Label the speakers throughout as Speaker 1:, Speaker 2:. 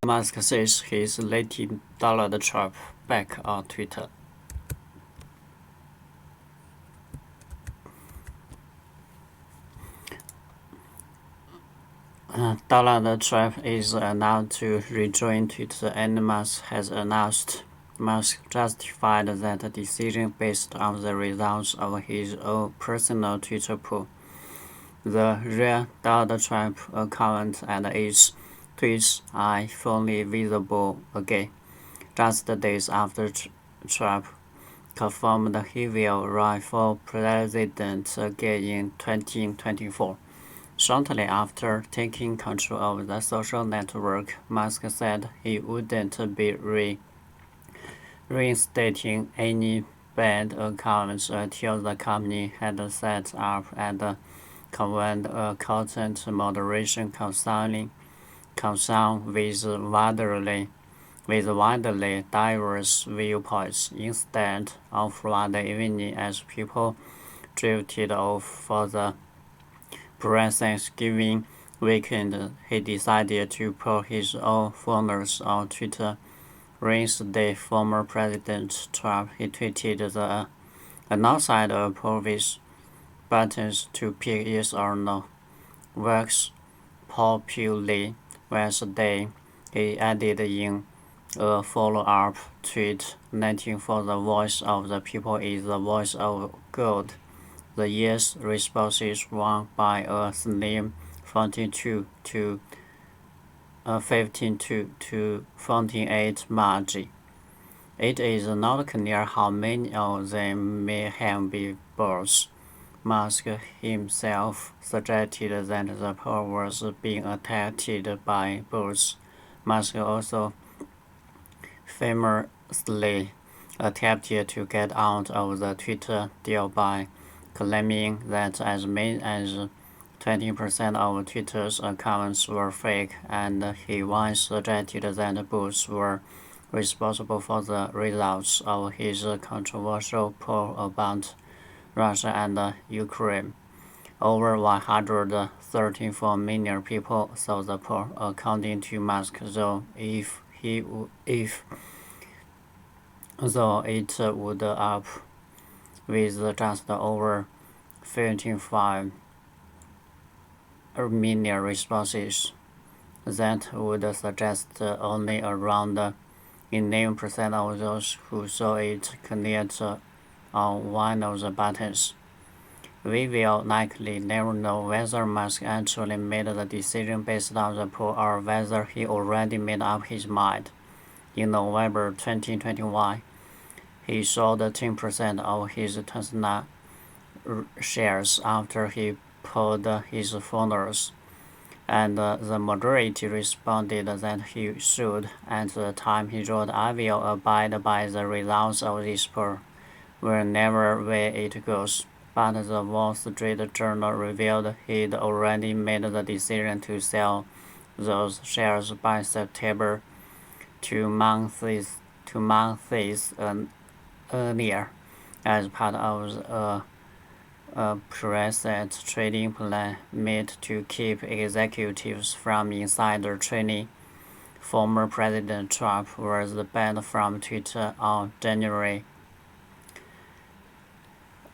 Speaker 1: Musk says he's letting Donald Trump back on Twitter. Donald Trump is announced to rejoin Twitter, and Musk has announced. Musk justified that decision based on the results of his own personal Twitter poll. The real Donald Trump account and its tweets are fully visible again, just days after Trump confirmed he will run for president again in 2024. Shortly after taking control of the social network, Musk said he wouldn't be reinstating any banned accounts until the company had set up and convened a content moderation concern with widely diverse viewpoints. Instead of Friday evening as people drifted off for the pre-Thanksgiving weekend, he decided to put his own followers on Twitter. Reinstate former President Trump. He tweeted the outside of poll with buttons to pick yes or no. Works popularly Wednesday. He added in a follow-up tweet noting for the voice of the people is the voice of God. The yes responses won by a slim 42 to 15 to 48 margin. It is not clear how many of them may have been bots. Musk himself suggested that the poll was being attacked by bots. Musk also famously attempted to get out of the Twitter deal by claiming that as many as 20% of Twitter's accounts were fake, and he once suggested that bots were responsible for the results of his controversial poll about Russia and Ukraine. Over 134 million people saw the poll, according to Musk, though though it would up with just over 55 million responses. That would suggest only around 11% of those who saw it clicked on one of the buttons. We will likely never know whether Musk actually made the decision based on the poll or whether he already made up his mind. In November 2021, he sold 10% of his Tesla shares after he polled his followers, and the majority responded that he should. At the time he wrote, "I will abide by the results of this poll, wherever way it goes." But the Wall Street Journal revealed he'd already made the decision to sell those shares by September, 2 months earlier, as part of a preset trading plan made to keep executives from insider trading. Former President Trump was banned from Twitter on January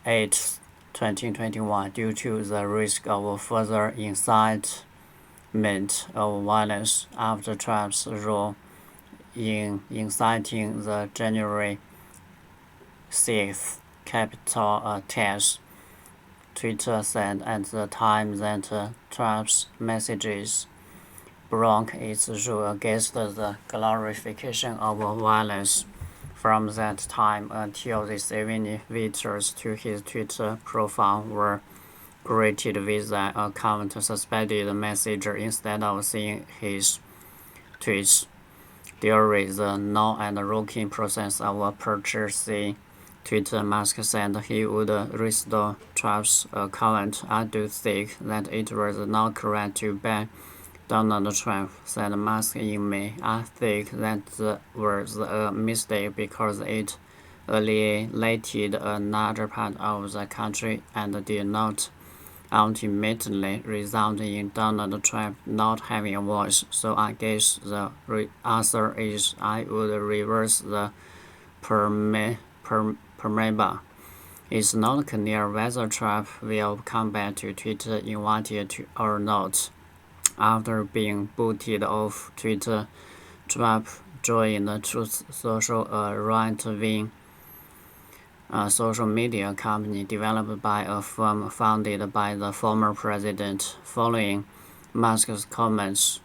Speaker 1: 8, 2021 due to the risk of further incitement of violence after Trump's role in inciting the January 6th Capitol attacks. Twitter said at the time that Trump's messages broke its rule against the glorification of violence. From that time until this evening, visitors to his Twitter profile were greeted with an account suspended message instead of seeing his tweets. During the now and rocking process of purchasing Twitter, Musk said he would restore Trump's account. "I do think that it was not correct to ban Donald Trump," said Musk in May. "I think that was a mistake because it alienated another part of the country and did not ultimately resulting in Donald Trump not having a voice. So I guess the answer is I would reverse the permeba. It's not clear whether Trump will come back to Twitter invited to or not. After being booted off Twitter, Trump joined Truth Social, a right-wing social media company developed by a firm founded by the former president. Following Musk's comments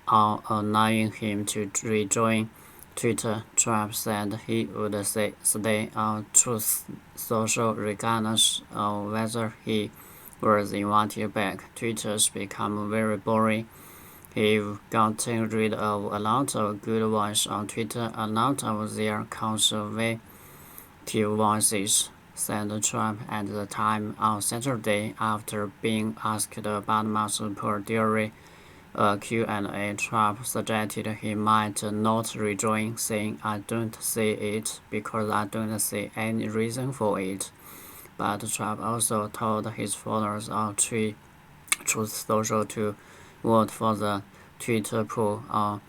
Speaker 1: on allowing him to rejoin Twitter, Trump said he would stay on Truth Social regardless of whether he was invited back. Twitter's become very boring. He've gotten rid of a lot of good voices on Twitter, a lot of their conservative voices, said Trump at the time on Saturday after being asked about Musk's poll during a Q&A. Trump suggested he might not rejoin, saying, "I don't see it because I don't see any reason for it." But Trump also told his followers on Truth Social to vote for the Twitter poll on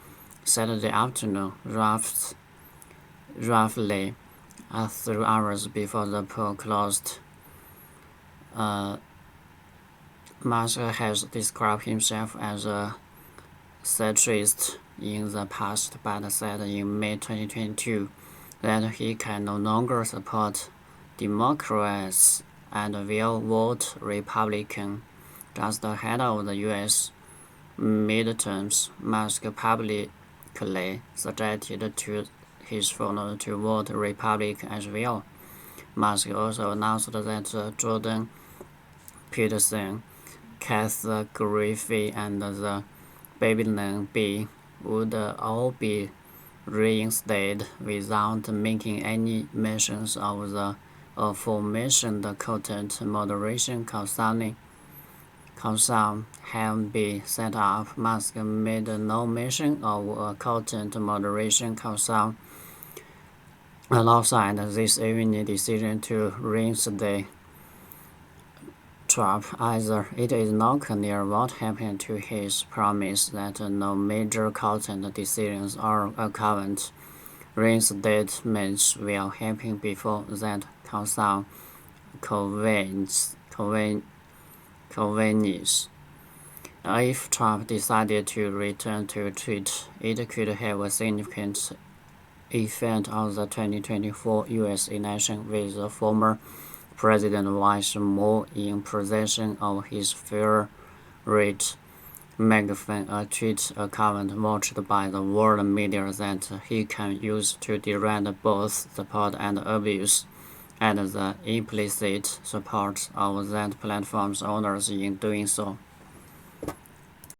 Speaker 1: Saturday afternoon, roughly 3 hours before the poll closed. Musk has described himself as a satirist in the past, but said in May 2022 that he can no longer support Democrats and will vote Republican. Just ahead of the U.S. midterms, Musk publicly suggested to his followers to vote Republican as well. Musk also announced that Jordan Peterson, Kathy Griffin, and the Babylon Bee would all be reinstated without making any mentions of the aforementioned content moderation concern have been set up. Musk made no mention of a content moderation concern alongside this evening decision to reinstate Trump either. It is not clear what happened to his promise that no major content decisions or account reinstatements will happen before that concern convenes. If Trump decided to return to Twitter, it could have a significant effect on the 2024 U.S. election, with the former President once more in possession of his favorite megaphone, a tweet account watched by the world media that he can use to direct both support and abuse, and the implicit support of that platform's owners in doing so.